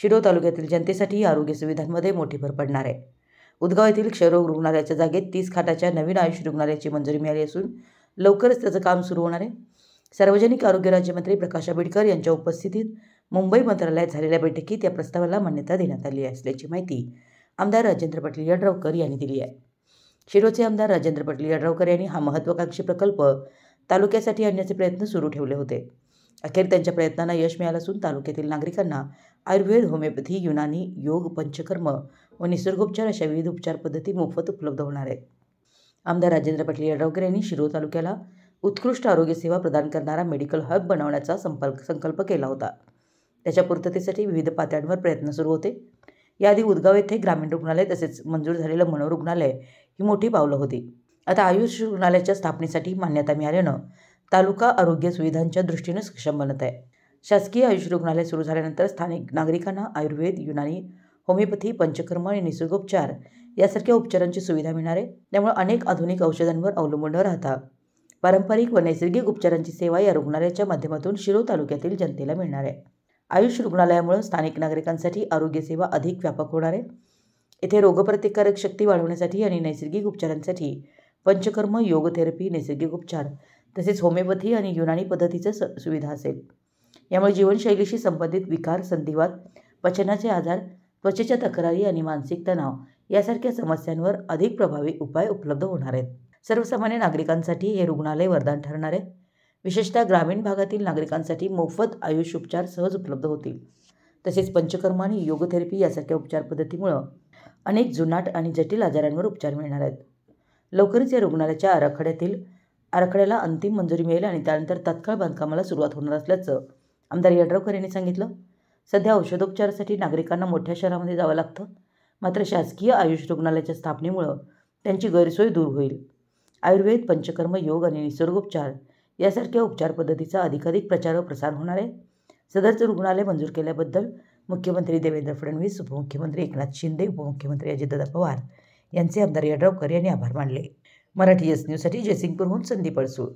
शिरोळ तालुक्यातील जनतेसाठी आरोग्य सुविधांमध्ये मोठी भर पडणार आहे। उदगाव येथील क्षयरोग रुग्णालयाच्या जागेत 30 खाटाच्या नवीन आयुष रुग्णालयाची मंजुरी मिळाली असून लवकरच त्याचं काम सुरू होणार आहे। सार्वजनिक आरोग्य राज्यमंत्री प्रकाश आंबेडकर यांच्या उपस्थितीत मुंबई मंत्रालयात झालेल्या बैठकीत या प्रस्तावाला मान्यता देण्यात आली असल्याची माहिती आमदार राजेंद्र पाटील यड्रावकर यांनी दिली आहे। शिरोळचे आमदार राजेंद्र पाटील यड्रावकर यांनी हा महत्त्वाकांक्षी प्रकल्प तालुक्यासाठी आणण्याचे प्रयत्न सुरू ठेवले होते। अखेर त्यांच्या प्रयत्नांना यश मिळालं असून तालुक्यातील नागरिकांना आयुर्वेद, होमिओपॅथी, युनानी, योग, पंचकर्म व निसर्गोपचार अशा विविध उपचार पद्धती मोफत उपलब्ध होणार आहेत। आमदार राजेंद्र पाटील यड्रावकर यांनी शिरोळ तालुक्याला उत्कृष्ट आरोग्य सेवा प्रदान करणारा मेडिकल हब बनवण्याचा संकल्प केला होता। त्याच्या पूर्ततेसाठी विविध पातळ्यांवर प्रयत्न सुरू होते। याआधी उदगाव येथे ग्रामीण रुग्णालय तसेच मंजूर झालेलं मनोरुग्णालय ही मोठी पावलं होती। आता आयुष रुग्णालयाच्या स्थापनेसाठी मान्यता मिळाल्यानं तालुका आरोग्य सुविधांच्या दृष्टीने सक्षम बनत आहे। शासकीय आयुष रुग्णालय सुरू झाल्यानंतर स्थानिक नागरिकांना आयुर्वेद, युनानी, होमिओपॅथी, पंचकर्म आणि निसर्गोपचार यासारख्या उपचारांची सुविधा मिळणार आहे। त्यामुळे अनेक आधुनिक औषधांवर अवलंबून न राहता पारंपरिक व नैसर्गिक उपचारांची सेवा या रुग्णालयाच्या माध्यमातून शिरोळ तालुक्यातील जनतेला मिळणार आहे। आयुष रुग्णालयामुळे स्थानिक नागरिकांसाठी आरोग्य सेवा अधिक व्यापक होणार आहे। येथे रोगप्रतिकारक शक्ती वाढवण्यासाठी आणि नैसर्गिक उपचारांसाठी पंचकर्म, योग थेरपी, नैसर्गिक उपचार तसेच होमिओपॅथी आणि युनानी पद्धतीची सुविधा असेल। यामुळे जीवनशैलीशी संबंधित विकार, संधिवात, पचनाचे आजार, त्वचेच्या तक्रारी आणि मानसिक तणाव यासारख्या समस्यांवर अधिक प्रभावी उपाय उपलब्ध होणार आहेत। सर्वसामान्य नागरिकांसाठी हे रुग्णालय वरदान ठरणार आहे। विशेषतः ग्रामीण भागातील नागरिकांसाठी मोफत आयुष उपचार सहज उपलब्ध होतील। तसेच पंचकर्म आणि योग थेरपी यासारख्या उपचार पद्धतीमुळे अनेक जुनाट आणि जटिल आजारांवर उपचार मिळणार आहेत। लवकरच या रुग्णालयाच्या आराखड्याला अंतिम मंजुरी मिळेल आणि त्यानंतर तात्काळ बांधकामाला सुरुवात होणार असल्याचं आमदार यड्रावकर यांनी सांगितलं। सध्या औषधोपचारासाठी नागरिकांना मोठ्या शहरामध्ये जावं लागतं, मात्र शासकीय आयुष रुग्णालयाच्या स्थापनेमुळे त्यांची गैरसोय दूर होईल। आयुर्वेद, पंचकर्म, योग आणि निसर्गोपचार यासारख्या उपचार पद्धतीचा अधिकाधिक प्रचार व प्रसार होणार आहे। सदरचं रुग्णालय मंजूर केल्याबद्दल मुख्यमंत्री देवेंद्र फडणवीस, उपमुख्यमंत्री एकनाथ शिंदे, उपमुख्यमंत्री अजितदादा पवार यांचे आमदार यड्रावकर यांनी आभार मानले। मराठी एस न्यूजसाठी जयसिंगपूरहून संदीप अडसूळ।